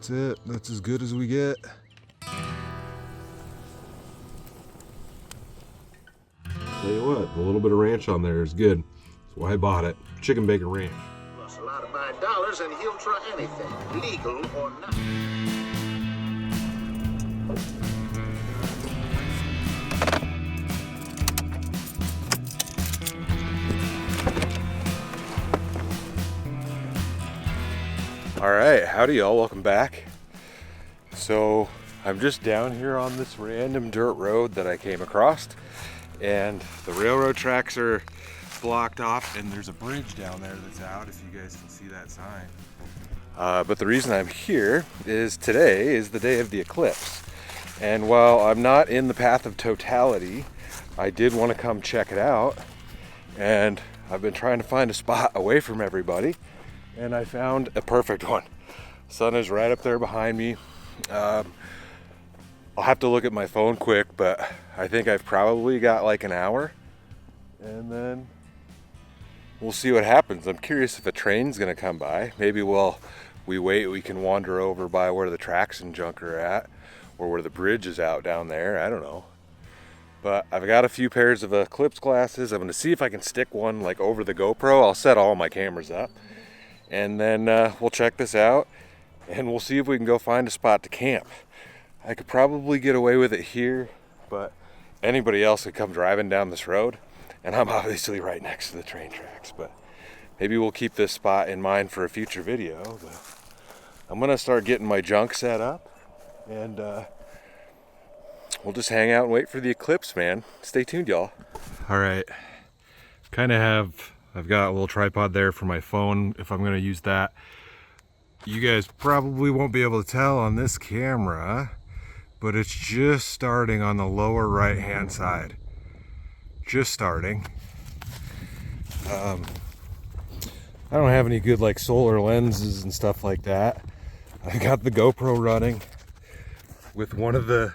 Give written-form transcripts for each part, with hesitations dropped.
That's it. That's as good as we get. Tell you what, a little bit of ranch on there is good. That's why I bought it. Chicken bacon ranch. Plus a lot of my dollars, and he'll try anything, legal or not. All right, howdy y'all, welcome back. So I'm just down here on this random dirt road that I came across, and the railroad tracks are blocked off, and there's a bridge down there that's out, if you guys can see that sign. But the reason I'm here is today is the day of the eclipse. And while I'm not in the path of totality, I did want to come check it out. And I've been trying to find a spot away from everybody, and I found a perfect one. Sun is right up there behind me. I'll have to look at my phone quick, but I think I've probably got like an hour, and then we'll see what happens. I'm curious if a train's gonna come by. Maybe while we wait, we can wander over by where the tracks and junk are at, or where the bridge is out down there. I don't know. But I've got a few pairs of Eclipse glasses. I'm gonna see if I can stick one like over the GoPro. I'll set all my cameras up, and then we'll check this out, and we'll see if we can go find a spot to camp. I could probably get away with it here, but anybody else could come driving down this road, and I'm obviously right next to the train tracks. But maybe we'll keep this spot in mind for a future video. But I'm gonna start getting my junk set up, and we'll just hang out and wait for the eclipse, man. Stay tuned, y'all. All right, I've got a little tripod there for my phone if I'm gonna use that. You guys probably won't be able to tell on this camera, but it's just starting on the lower right hand side. Just starting. I don't have any good like solar lenses and stuff like that. I got the GoPro running with one of the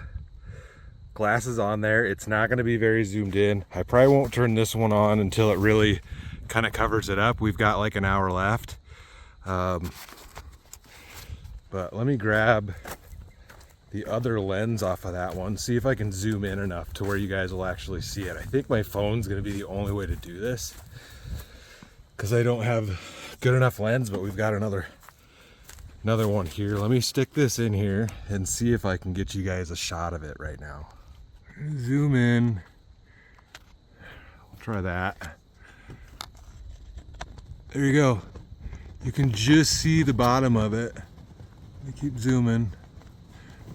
glasses on there. It's not going to be very zoomed in. I probably won't turn this one on until it really kind of covers it up. We've got like an hour left. But let me grab the other lens off of that one, see if I can zoom in enough to where you guys will actually see it. I think my phone's going to be the only way to do this, because I don't have good enough lens, but we've got another one here. Let me stick this in here and see if I can get you guys a shot of it right now. Zoom in. I'll try that. There you go. You can just see the bottom of it. I keep zooming.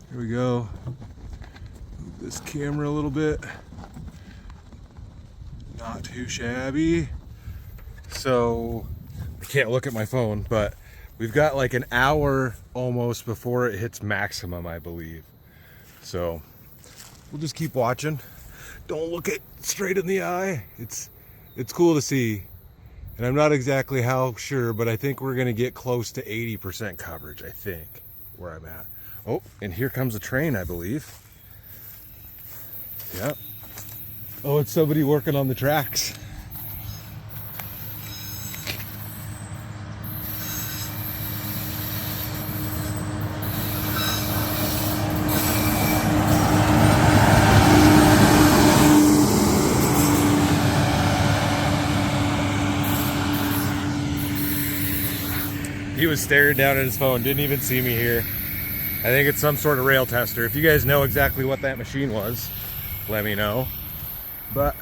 Here we go. Move this camera a little bit. Not too shabby. So I can't look at my phone, but we've got like an hour almost before it hits maximum, I believe. So we'll just keep watching. Don't look it straight in the eye. It's cool to see. And I'm not exactly how sure, but I think we're gonna get close to 80% coverage, I think, where I'm at. Oh, and here comes a train, I believe. Yep. Oh, it's somebody working on the tracks. He was staring down at his phone, didn't even see me here. I think it's some sort of rail tester. If you guys know exactly what that machine was, let me know. But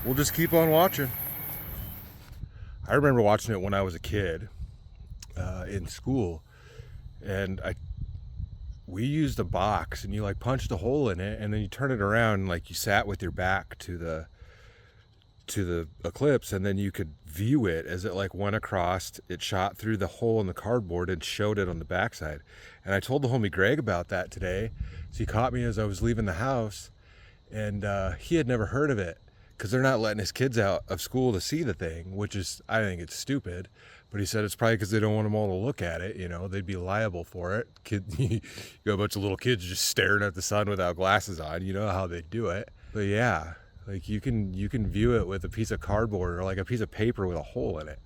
we'll just keep on watching. I remember watching it when I was a kid in school, and we used a box, and you like punched a hole in it, and then you turn it around, and like you sat with your back to the eclipse, and then you could view it as it like went across. It shot through the hole in the cardboard and showed it on the backside. And I told the homie Greg about that today. So he caught me as I was leaving the house, and he had never heard of it, because they're not letting his kids out of school to see the thing, which is, I think it's stupid. But he said it's probably because they don't want them all to look at it. You know, they'd be liable for it. You got a bunch of little kids just staring at the sun without glasses on. You know how they do it. But yeah, like you can view it with a piece of cardboard or like a piece of paper with a hole in it.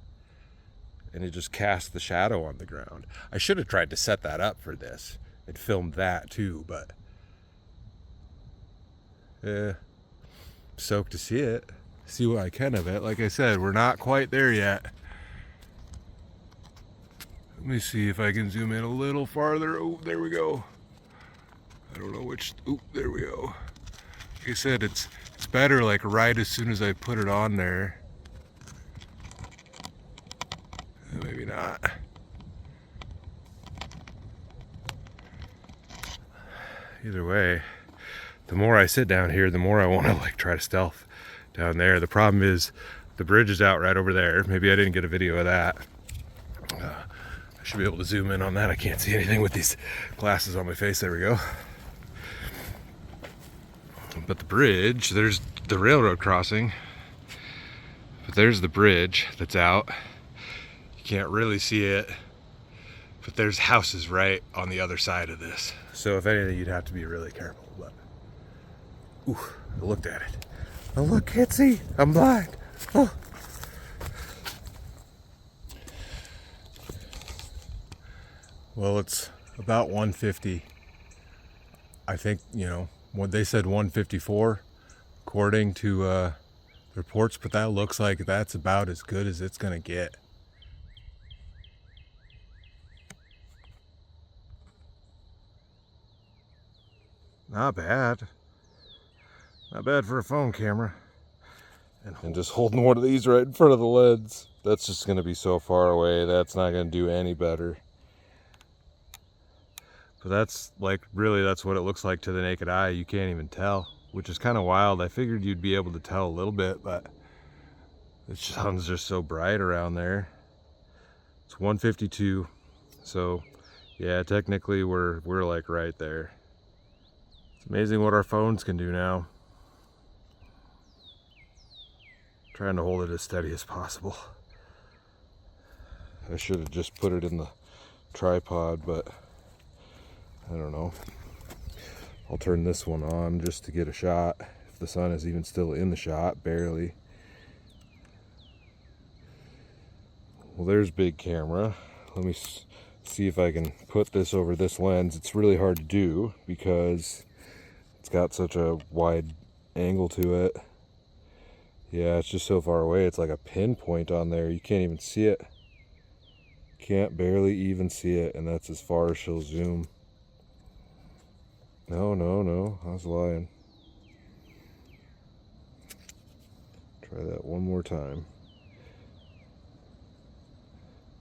and it just cast the shadow on the ground. I should have tried to set that up for this and filmed that too, but stoked to see it, see what I can of it. Like I said, we're not quite there yet. Let me see if I can zoom in a little farther. Oh, there we go. I don't know which. Oh, there we go. Like I said, it's better like right as soon as I put it on there. Maybe not. Either way, the more I sit down here, the more I want to like try to stealth down there. The problem is the bridge is out right over there. Maybe I didn't get a video of that. I should be able to zoom in on that. I can't see anything with these glasses on my face. There we go. But the bridge, there's the railroad crossing, but there's the bridge that's out. You can't really see it, but there's houses right on the other side of this. So if anything, you'd have to be really careful. But ooh, I looked at it. Oh look, can't see. I'm blind. Oh. Well, it's about 150. I think, you know, what they said 154 according to reports, but that looks like that's about as good as it's gonna get. Not bad. Not bad for a phone camera. And just holding one of these right in front of the lens. That's just gonna be so far away. That's not gonna do any better. But that's like, really, that's what it looks like to the naked eye. You can't even tell, which is kind of wild. I figured you'd be able to tell a little bit, but the sun's just so bright around there. It's 152, so yeah, technically we're like right there. It's amazing what our phones can do now. Trying to hold it as steady as possible. I should have just put it in the tripod, but I don't know. I'll turn this one on just to get a shot. If the sun is even still in the shot, barely. Well, there's big camera. Let me see if I can put this over this lens. It's really hard to do because it's got such a wide angle to it. Yeah, it's just so far away. It's like a pinpoint on there. You can't even see it. Can't barely even see it, and that's as far as she'll zoom. No, I was lying. Try that one more time.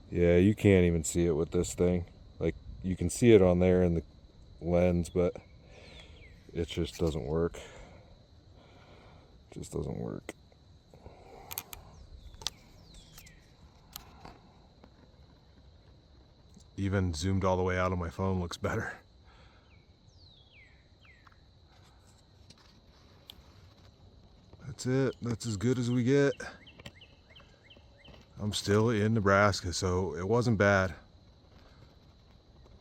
Yeah, you can't even see it with this thing. Like, you can see it on there in the lens, but it just doesn't work. It just doesn't work. Even zoomed all the way out on my phone looks better. That's it. That's as good as we get. I'm still in Nebraska, so it wasn't bad.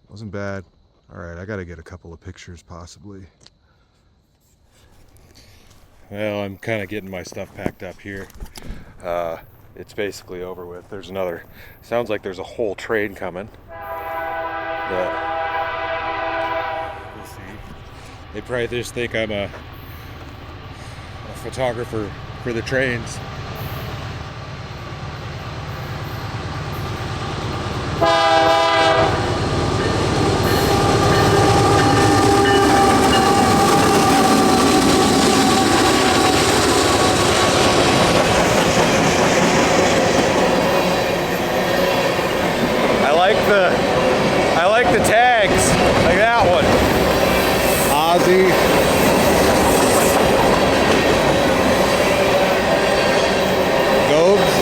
Wasn't bad. All right, I got to get a couple of pictures possibly. Well, I'm kind of getting my stuff packed up here. It's basically over with. There's another, sounds like there's a whole train coming. But we'll see. They probably just think I'm a photographer for the trains. I like the tags, like that one. Ozzy. Gobes.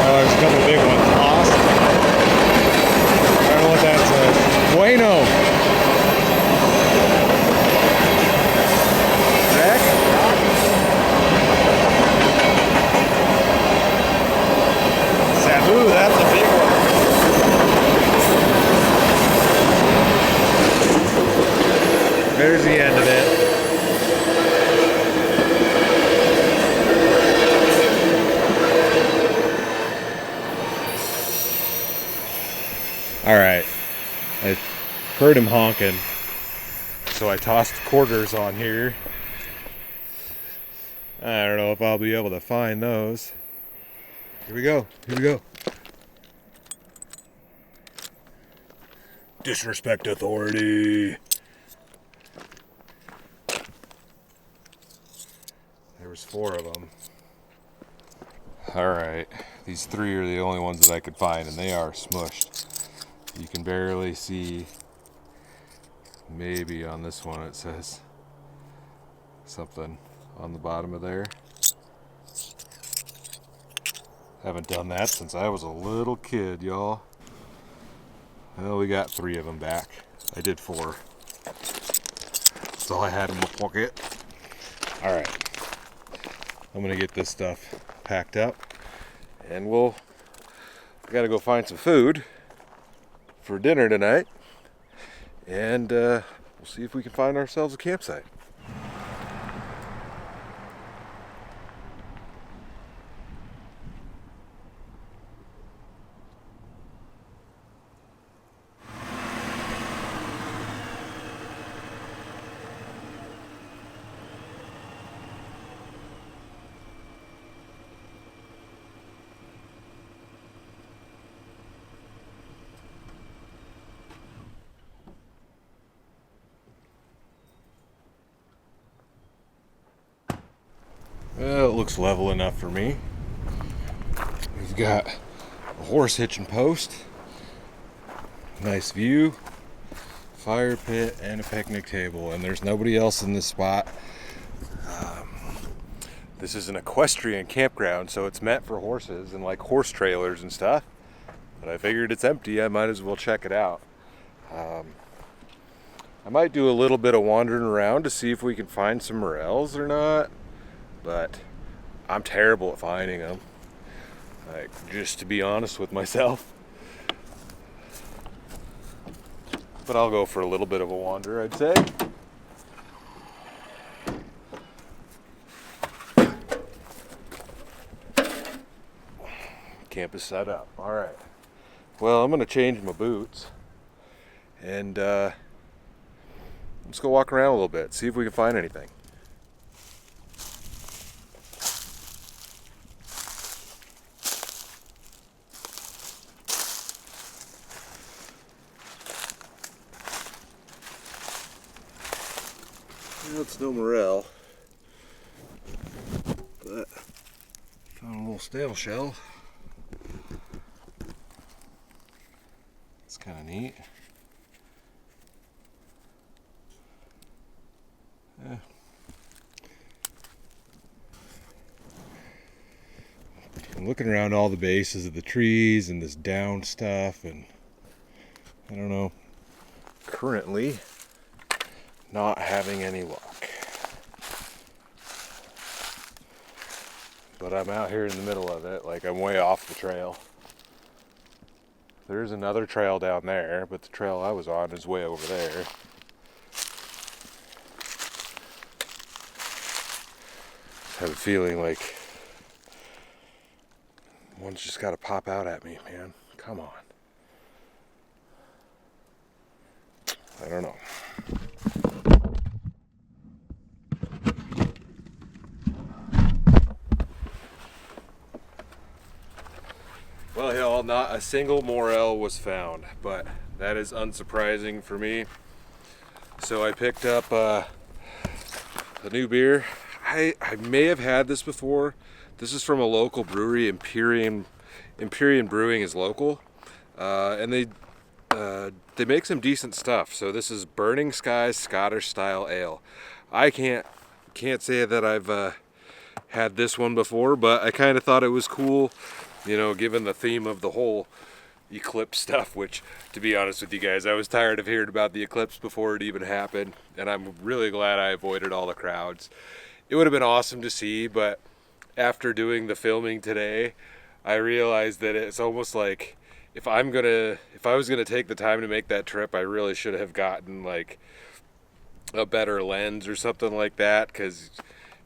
Oh, there's a couple big ones. Awesome. I don't know what that says. Bueno. Heard him honking. So I tossed quarters on here. I don't know if I'll be able to find those. Here we go. Here we go. Disrespect authority. There was 4 of them. Alright, these 3 are the only ones that I could find, and they are smushed. You can barely see. Maybe on this one it says something on the bottom of there. Haven't done that since I was a little kid, y'all. Well, we got 3 of them back. I did 4. That's all I had in my pocket. Alright. I'm gonna get this stuff packed up, and we gotta go find some food for dinner tonight, and we'll see if we can find ourselves a campsite. Well, it looks level enough for me. We've got a horse hitching post, nice view, fire pit, and a picnic table, and there's nobody else in this spot. This is an equestrian campground, so it's meant for horses and like horse trailers and stuff, but I figured it's empty. I might as well check it out. I might do a little bit of wandering around to see if we can find some morels or not, but I'm terrible at finding them, like, just to be honest with myself. But I'll go for a little bit of a wander, I'd say. Camp is set up. All right. Well, I'm gonna change my boots, and let's go walk around a little bit, see if we can find anything. Well, it's no morel, but found a little stale shell. It's kind of neat. Yeah. I'm looking around all the bases of the trees and this down stuff, and I don't know. Currently, not having any luck. But I'm out here in the middle of it, like I'm way off the trail. There's another trail down there, but the trail I was on is way over there. I have a feeling like one's just got to pop out at me, man. Come on. I don't know. Well, y'all, not a single morel was found, but that is unsurprising for me. So I picked up a new beer. I may have had this before. This is from a local brewery. Empyrean Brewing is local, and they make some decent stuff. So this is Burning Skies Scottish Style Ale. I can't say that I've had this one before, but I kind of thought it was cool, you know, given the theme of the whole Eclipse stuff, which, to be honest with you guys, I was tired of hearing about the Eclipse before it even happened, and I'm really glad I avoided all the crowds. It would have been awesome to see, but after doing the filming today, I realized that it's almost like if I was gonna take the time to make that trip, I really should have gotten like a better lens or something like that, because,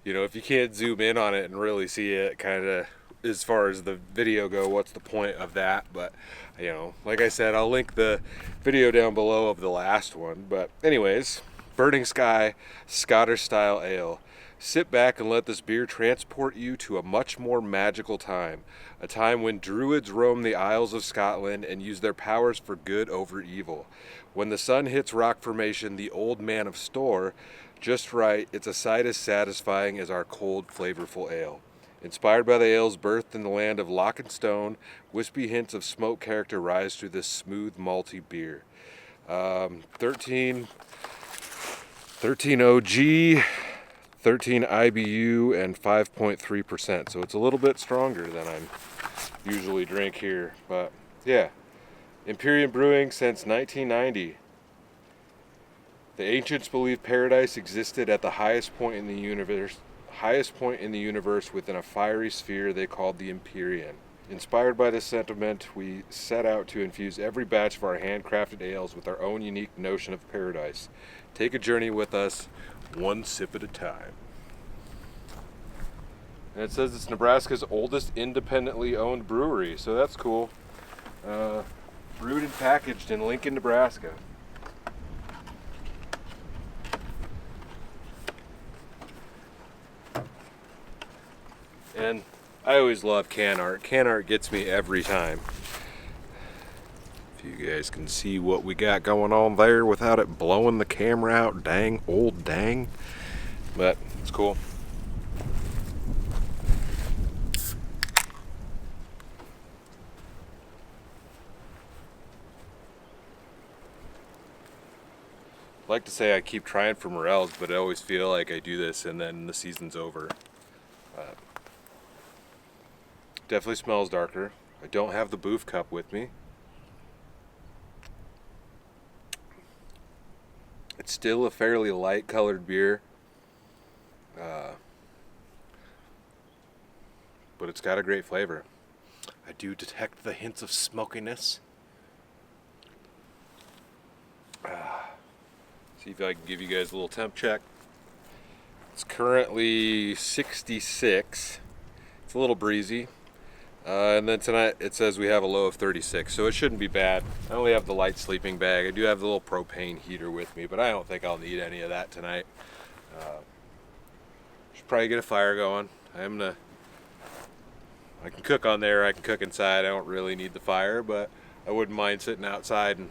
you know, if you can't zoom in on it and really see it, kind of as far as the video go, what's the point of that? But, you know, like I said, I'll link the video down below of the last one. But anyways, Burning Sky Scottish Style Ale. Sit back and let this beer transport you to a much more magical time. A time when druids roamed the Isles of Scotland and used their powers for good over evil. When the sun hits rock formation, the old man of Storr, just right, it's a sight as satisfying as our cold, flavorful ale. Inspired by the ales birthed in the land of Loch and Stone, wispy hints of smoke character rise through this smooth, malty beer. 13 OG, 13 IBU, and 5.3%. So it's a little bit stronger than I usually drink here. But yeah, Empyrean Brewing since 1990. The ancients believed paradise existed at the highest point in the universe within a fiery sphere they called the Empyrean. Inspired by this sentiment, we set out to infuse every batch of our handcrafted ales with our own unique notion of paradise. Take a journey with us, one sip at a time. And it says it's Nebraska's oldest independently owned brewery, so that's cool. Brewed and packaged in Lincoln, Nebraska. And I always love can art. Can art gets me every time. If you guys can see what we got going on there without it blowing the camera out, dang, old dang. But it's cool. I'd like to say I keep trying for morels, but I always feel like I do this and then the season's over. Definitely smells darker. I don't have the booth cup with me. It's still a fairly light colored beer. But it's got a great flavor. I do detect the hints of smokiness. See if I can give you guys a little temp check. It's currently 66. It's a little breezy. And then tonight it says we have a low of 36, so it shouldn't be bad. I only have the light sleeping bag. I do have the little propane heater with me, but I don't think I'll need any of that tonight. Should probably get a fire going. I can cook on there, I can cook inside. I don't really need the fire, but I wouldn't mind sitting outside and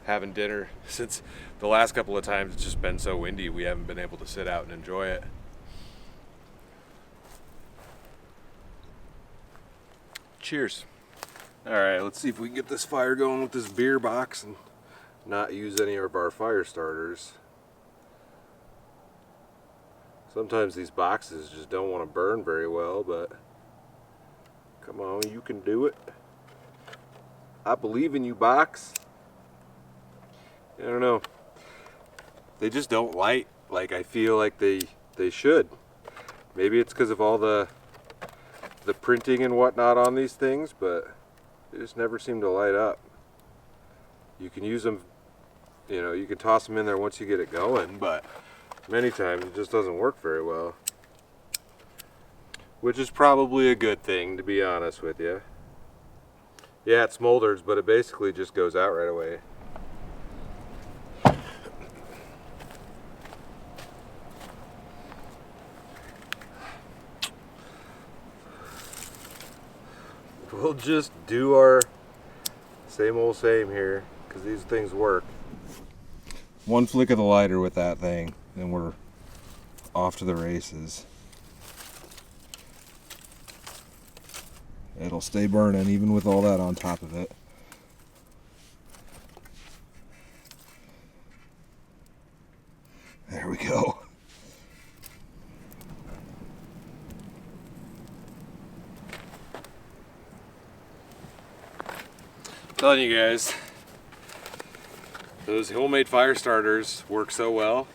having dinner. Since the last couple of times it's just been so windy, we haven't been able to sit out and enjoy it. Cheers. Alright, let's see if we can get this fire going with this beer box and not use any of our fire starters. Sometimes these boxes just don't want to burn very well, but come on, you can do it. I believe in you, box. I don't know. They just don't light like I feel like they should. Maybe it's because of all the printing and whatnot on these things, but they just never seem to light up. You can use them, you know, you can toss them in there once you get it going, but many times it just doesn't work very well. Which is probably a good thing, to be honest with you. Yeah, it smolders, but it basically just goes out right away. We'll just do our same old same here, because these things work. One flick of the lighter with that thing, and we're off to the races. It'll stay burning even with all that on top of it. There we go. Telling you guys, those homemade fire starters work so well.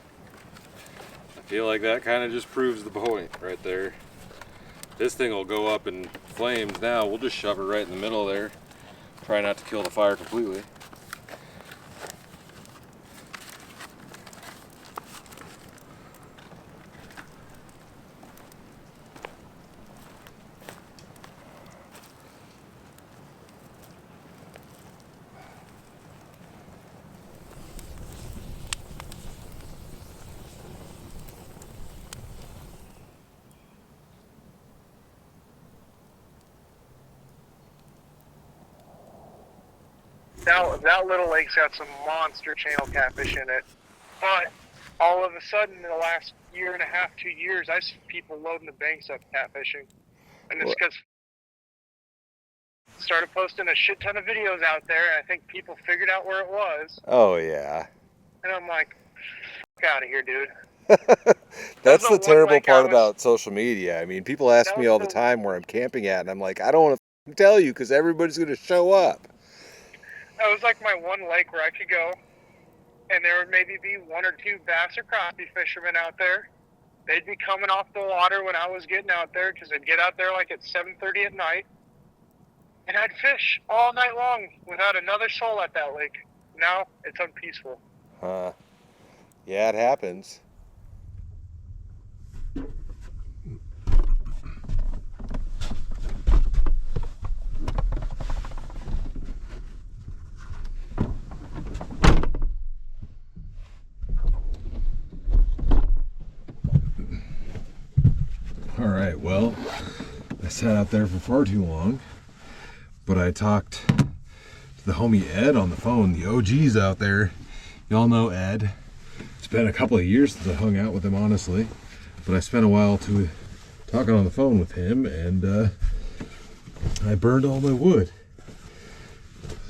I feel like that kind of just proves the point right there. This thing will go up in flames now. We'll just shove it right in the middle there. Try not to kill the fire completely. that little lake's got some monster channel catfish in it. But all of a sudden, in the last year and a half, 2 years, I see people loading the banks up catfishing. And it's because started posting a shit ton of videos out there, and I think people figured out where it was. Oh, yeah. And I'm like, fuck out of here, dude. That's the terrible part about social media. I mean, people ask me all the time where I'm camping at, and I'm like, I don't want to tell you because everybody's going to show up. That was like my one lake where I could go, and there would maybe be 1 or 2 bass or crappie fishermen out there. They'd be coming off the water when I was getting out there because I'd get out there like at 7:30 at night. And I'd fish all night long without another soul at that lake. Now it's unpeaceful. Yeah, it happens. All right, well, I sat out there for far too long, but I talked to the homie Ed on the phone. The OG's out there. Y'all know Ed. It's been a couple of years since I hung out with him, honestly, but I spent a while talking on the phone with him, and I burned all my wood.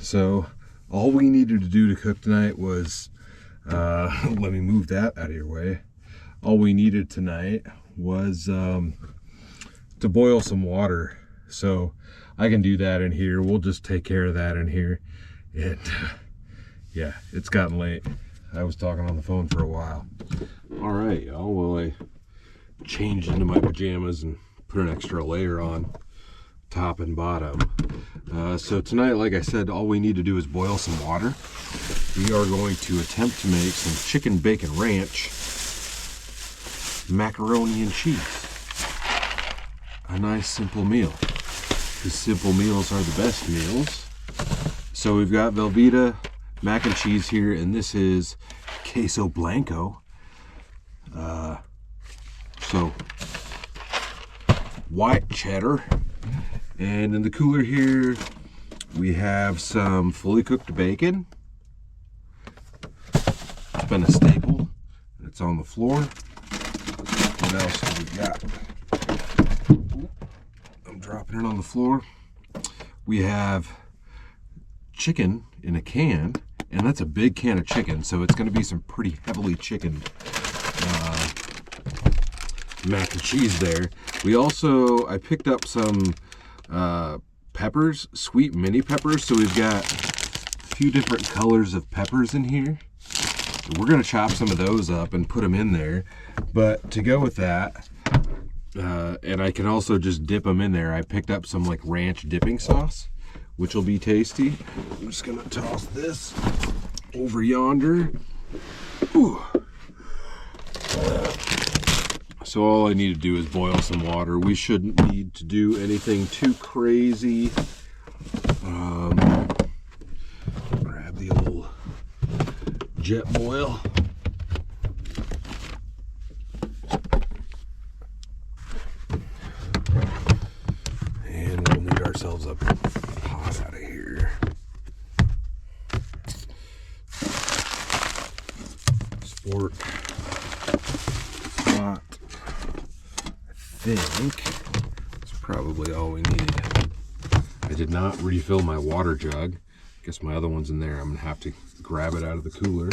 So all we needed to do to cook tonight was, let me move that out of your way. All we needed tonight was to boil some water, so I can do that in here. We'll just take care of that in here. And yeah, it's gotten late. I was talking on the phone for a while. All right, y'all. Well, I changed into my pajamas and put an extra layer on top and bottom. So tonight, like I said, all we need to do is boil some water. We are going to attempt to make some chicken bacon ranch macaroni and cheese. A nice simple meal. Because simple meals are the best meals. So we've got Velveeta mac and cheese here, and this is queso blanco. So white cheddar. And in the cooler here, we have some fully cooked bacon. It's been a staple. It's on the floor. What else do we got? I'm dropping it on the floor. We have chicken in a can, and that's a big can of chicken, so it's going to be some pretty heavily chickened mac and cheese there. We also, I picked up some peppers, sweet mini peppers, so we've got a few different colors of peppers in here. We're going to chop some of those up and put them in there. But to go with that, and I can also just dip them in there, I picked up some like ranch dipping sauce, which will be tasty. I'm just going to toss this over yonder. Ooh. So all I need to do is boil some water. We shouldn't need to do anything too crazy. Grab the old jet boil. And we'll need ourselves a pot out of here. Sport pot. I think that's probably all we need. I did not refill my water jug. Guess my other one's in there. I'm gonna have to grab it out of the cooler.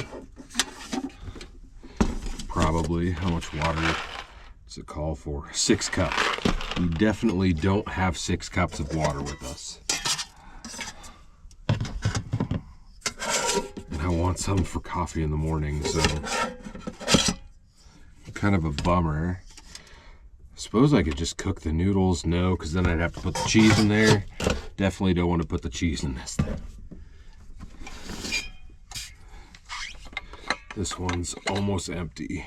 Probably, how much water does it call for? 6 cups. We definitely don't have 6 cups of water with us. And I want some for coffee in the morning, so kind of a bummer. I suppose I could just cook the noodles. No, because then I'd have to put the cheese in there. Definitely don't want to put the cheese in this thing. This one's almost empty.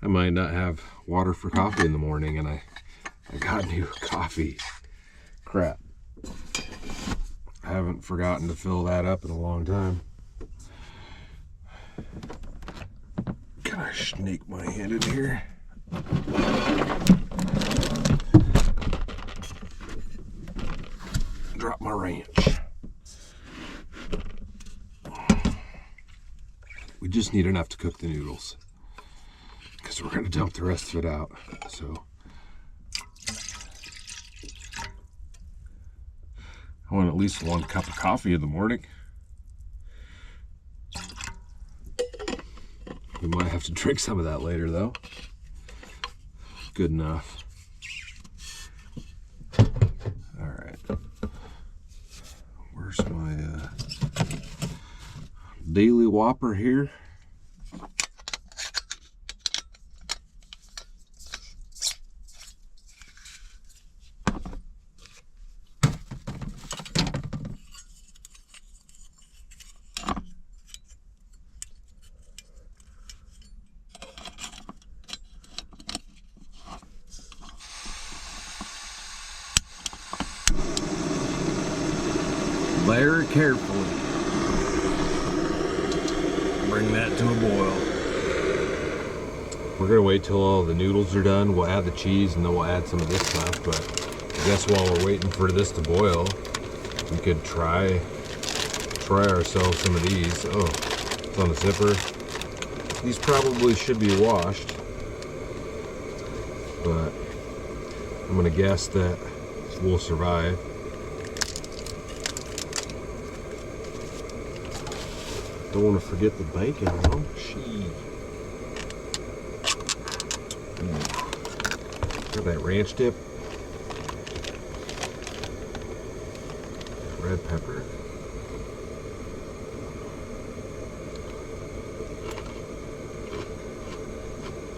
I might not have water for coffee in the morning, and I got new coffee. Crap. I haven't forgotten to fill that up in a long time. Can I snake my hand in here? We just need enough to cook the noodles because we're going to dump the rest of it out. So I want at least 1 cup of coffee in the morning. We might have to drink some of that later though. Good enough. All right. Where's my daily Whopper here? Very carefully. Bring that to a boil. We're gonna wait till all the noodles are done. We'll add the cheese and then we'll add some of this stuff. But I guess while we're waiting for this to boil, we could try ourselves some of these. Oh, it's on the zipper. These probably should be washed, but I'm gonna guess that we'll survive. Don't want to forget the bacon, though. Got that ranch dip. Red pepper.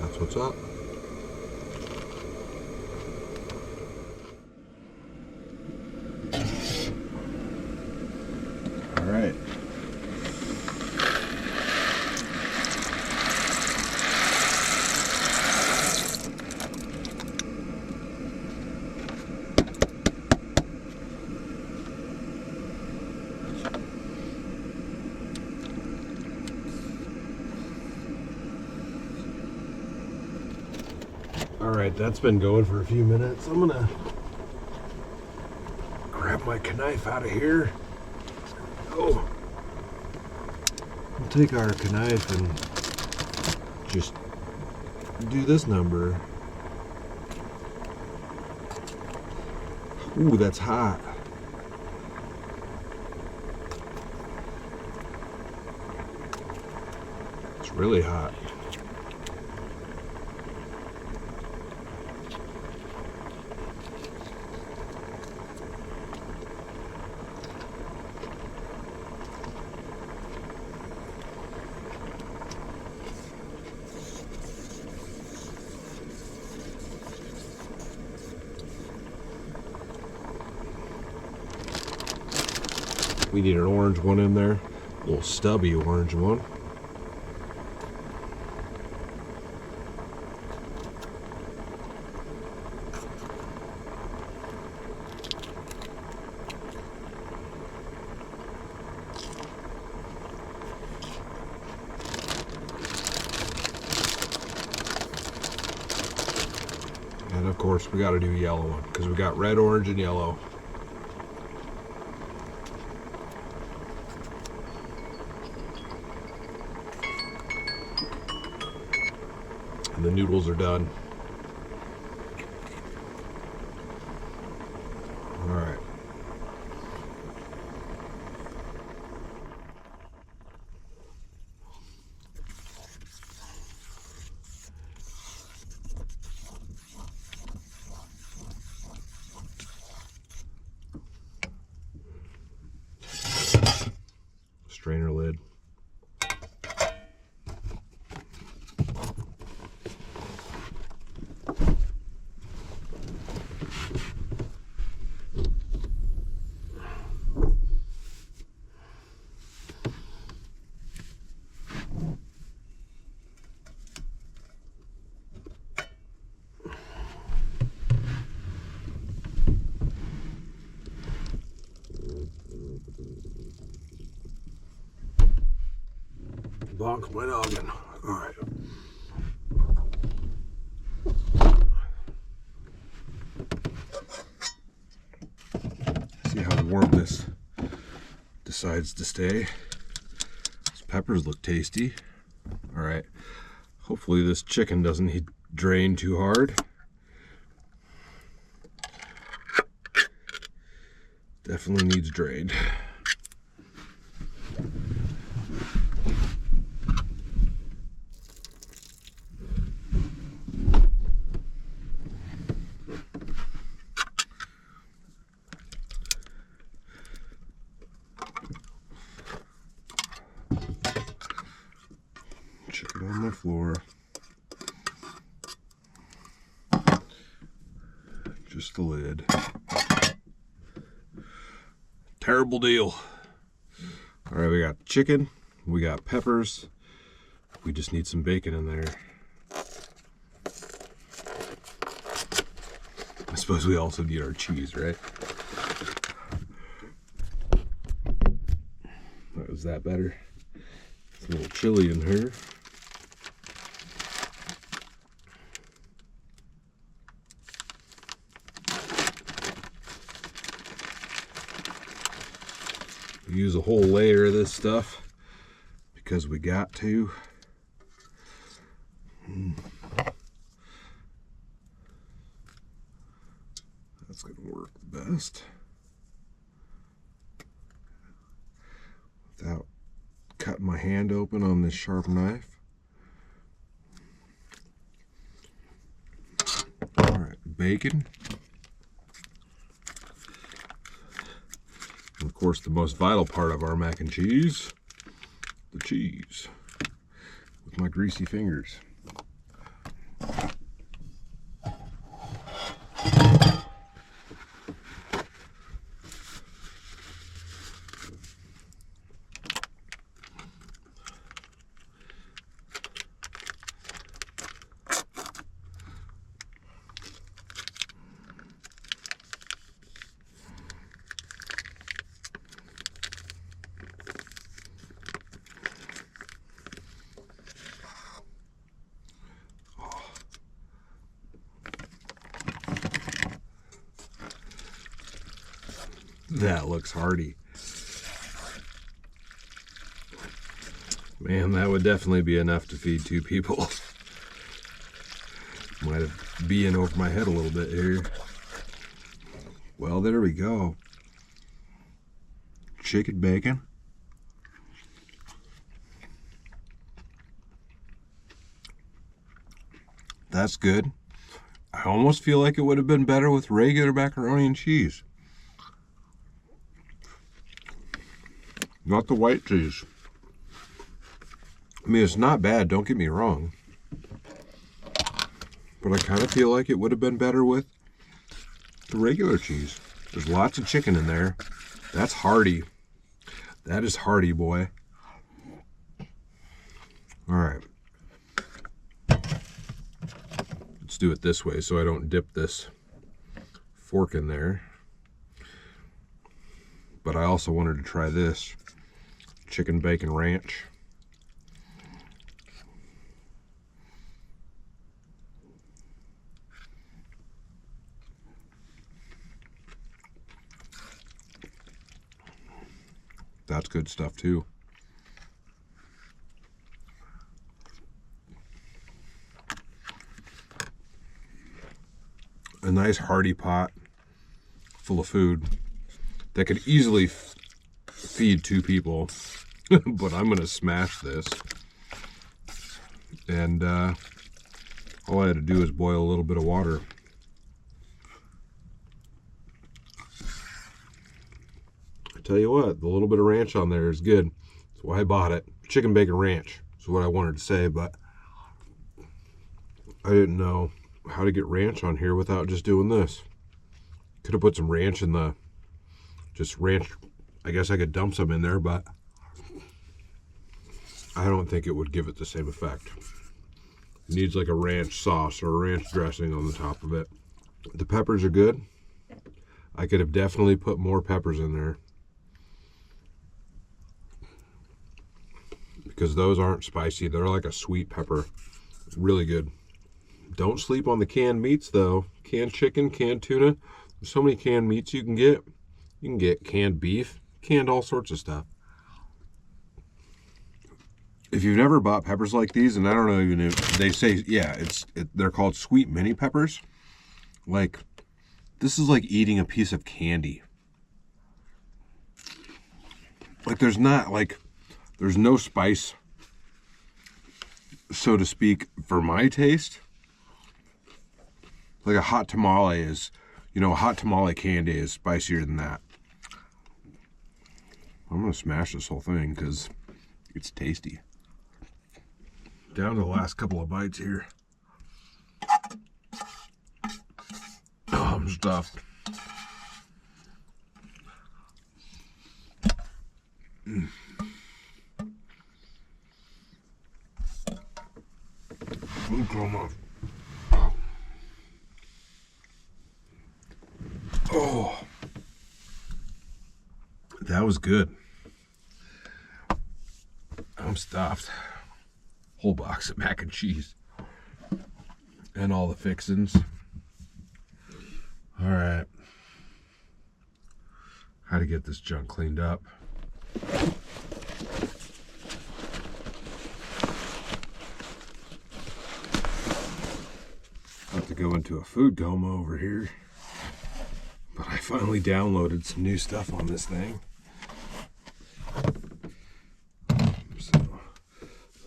That's what's up. All right. Alright, that's been going for a few minutes. I'm gonna grab my knife out of here. Oh, we'll take our knife and just do this number. Ooh, that's hot. It's really hot. We need an orange one in there, a little stubby orange one. And of course we got to do a yellow one because we got red, orange, and yellow. And the noodles are done. All right. Strainer lid. Bonk my noggin. All right. See how warm this decides to stay. These peppers look tasty. All right. Hopefully this chicken doesn't drain too hard. Definitely needs drained. Chicken on the floor. Just the lid. Terrible deal. All right, we got chicken, we got peppers, we just need some bacon in there. I suppose we also need our cheese, right? Was that better? It's a little chilly in here. Use a whole layer of this stuff because we got to. That's going to work the best without cutting my hand open on this sharp knife. All right, bacon. And of course, the most vital part of our mac and cheese, the cheese, with my greasy fingers. That looks hearty. Man, that would definitely be enough to feed 2 people. Might have bee in over my head a little bit here. Well, there we go. Chicken bacon. That's good. I almost feel like it would have been better with regular macaroni and cheese. Not the white cheese. I mean, it's not bad, don't get me wrong. But I kind of feel like it would have been better with the regular cheese. There's lots of chicken in there. That's hearty. That is hearty, boy. All right. Let's do it this way so I don't dip this fork in there. But I also wanted to try this. Chicken bacon ranch. That's good stuff too. A nice hearty pot full of food that could easily feed 2 people. But I'm gonna smash this, and all I had to do is boil a little bit of water. I tell you what, the little bit of ranch on there is good. That's why I bought it. Chicken bacon ranch is what I wanted to say, but I didn't know how to get ranch on here without just doing this. Could have put some ranch in the, just ranch. I guess I could dump some in there, but I don't think it would give it the same effect. It needs like a ranch sauce or a ranch dressing on the top of it. The peppers are good. I could have definitely put more peppers in there, because those aren't spicy. They're like a sweet pepper. Really good. Don't sleep on the canned meats though. Canned chicken, canned tuna. There's so many canned meats you can get. You can get canned beef, canned all sorts of stuff. if you've never bought peppers like these, and I don't know even if they say, yeah, they're called sweet mini peppers. Like, this is like eating a piece of candy. Like, there's no spice, so to speak, for my taste. Like a hot tamale is, a hot tamale candy is spicier than that. I'm gonna smash this whole thing because it's tasty. Down to the last couple of bites here. Oh, I'm stuffed. Food coma. Oh, that was good. I'm stuffed. Whole box of mac and cheese. And all the fixins. All right. How to get this junk cleaned up. About to go into a food coma over here. But I finally downloaded some new stuff on this thing. So,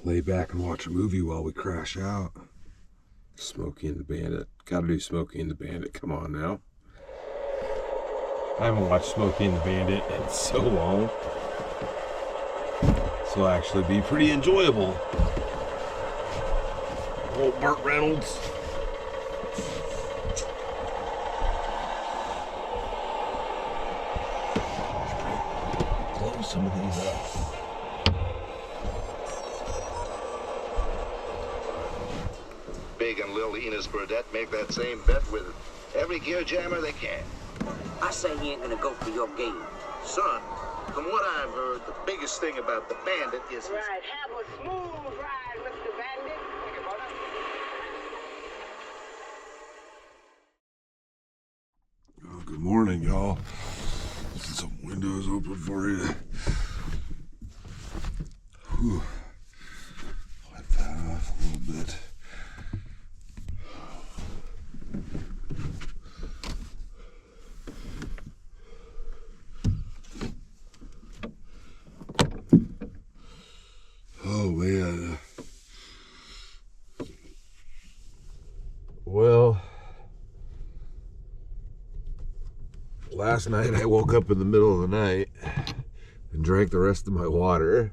lay back and watch a movie while we crash out. Smokey and the Bandit. Gotta do Smokey and the Bandit. Come on now. I haven't watched Smokey and the Bandit in so long. This will actually be pretty enjoyable. Old Burt Reynolds. Close some of these up. Big and Lil Enos Burdette make that same bet with every gear jammer they can. I say he ain't gonna go for your game. Son, from what I've heard, the biggest thing about the Bandit is his... Right, have a smooth ride, Mr. Bandit. Oh, good morning, y'all. Some windows open for you. Whew. Wipe that off a little bit. Oh man. Well, last night I woke up in the middle of the night and drank the rest of my water.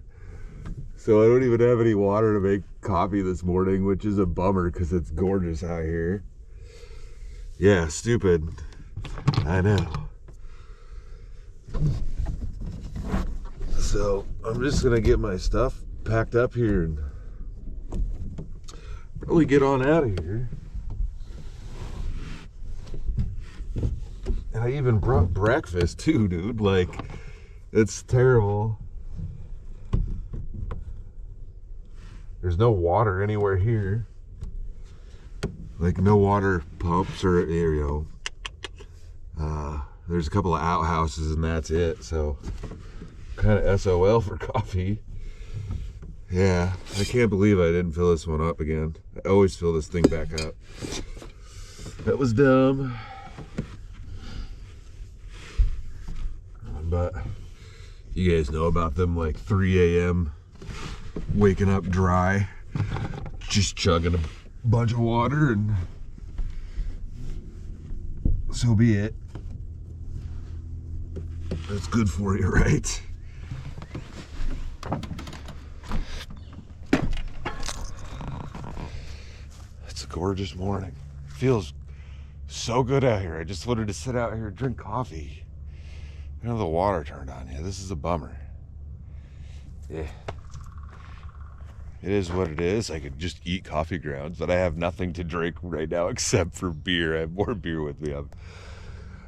So I don't even have any water to make coffee this morning, which is a bummer because it's gorgeous out here. Yeah, stupid. I know. So I'm just gonna get my stuff packed up here and probably get on out of here. And I even brought breakfast too, dude. Like, it's terrible. There's no water anywhere here. Like, no water pumps or, there's a couple of outhouses and that's it. So, kind of SOL for coffee. Yeah, I can't believe I didn't fill this one up again. I always fill this thing back up. That was dumb. But you guys know about them, like 3 a.m. waking up dry, just chugging a bunch of water, and so be it. That's good for you, right? It's a gorgeous morning. Feels so good out here. I just wanted to sit out here and drink coffee. I don't have the water turned on yet. This is a bummer. Yeah. It is what it is. I could just eat coffee grounds, but I have nothing to drink right now except for beer. I have more beer with me.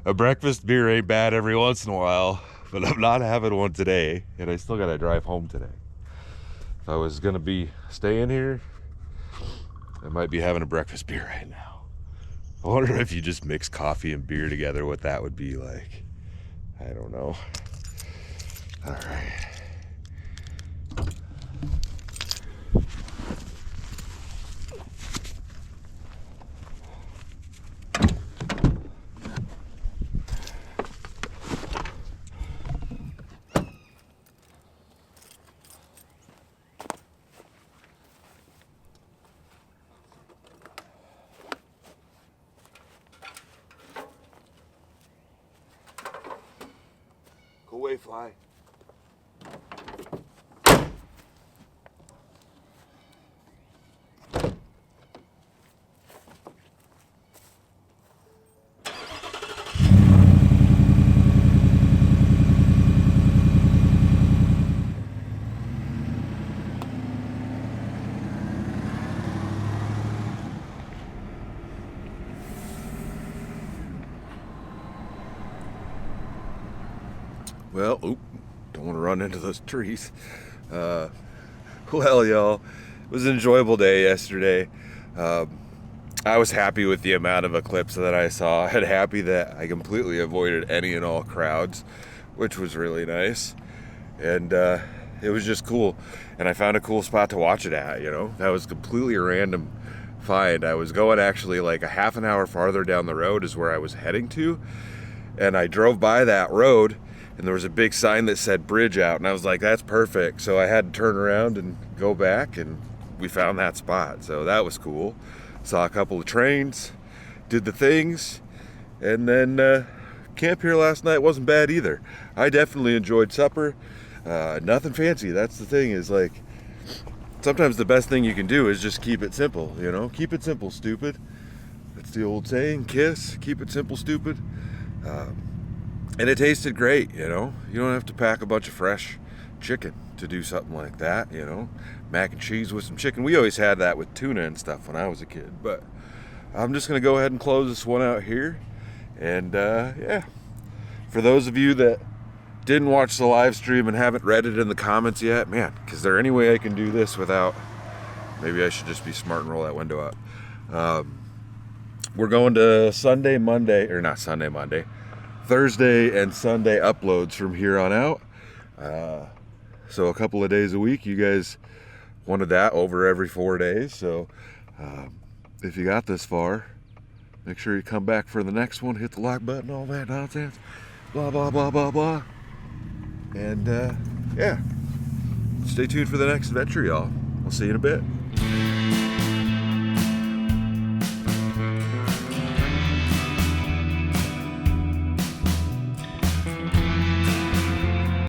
A breakfast beer ain't bad every once in a while, but I'm not having one today, and I still gotta drive home today. If I was gonna be staying here, I might be having a breakfast beer right now. I wonder if you just mix coffee and beer together, what that would be like. I don't know. All right. away, fly. Well, don't want to run into those trees. Well, y'all, it was an enjoyable day yesterday. I was happy with the amount of Eclipse that I saw, and happy that I completely avoided any and all crowds, which was really nice. And it was just cool. And I found a cool spot to watch it at, you know. That was completely a random find. I was going actually like a half an hour farther down the road is where I was heading to. And I drove by that road, and there was a big sign that said bridge out, and I was like, that's perfect. So I had to turn around and go back, and we found that spot. So that was cool. Saw a couple of trains, did the things, and then camp here last night wasn't bad either. I definitely enjoyed supper. Nothing fancy. That's the thing, is like, sometimes the best thing you can do is just keep it simple, you know? Keep it simple, stupid. That's the old saying, KISS, keep it simple, stupid. And it tasted great, you know. You don't have to pack a bunch of fresh chicken to do something like that, you know. Mac and cheese with some chicken. We always had that with tuna and stuff when I was a kid. But I'm just going to go ahead and close this one out here. And yeah, for those of you that didn't watch the live stream and haven't read it in the comments yet, man, is there any way I can do this without, maybe I should just be smart and roll that window up. We're going to Thursday and Sunday uploads from here on out. So a couple of days a week. You guys wanted that over every 4 days. So if you got this far, make sure you come back for the next one. Hit the like button, all that nonsense. Blah, blah, blah, blah, blah. And yeah, stay tuned for the next adventure, y'all. I'll see you in a bit.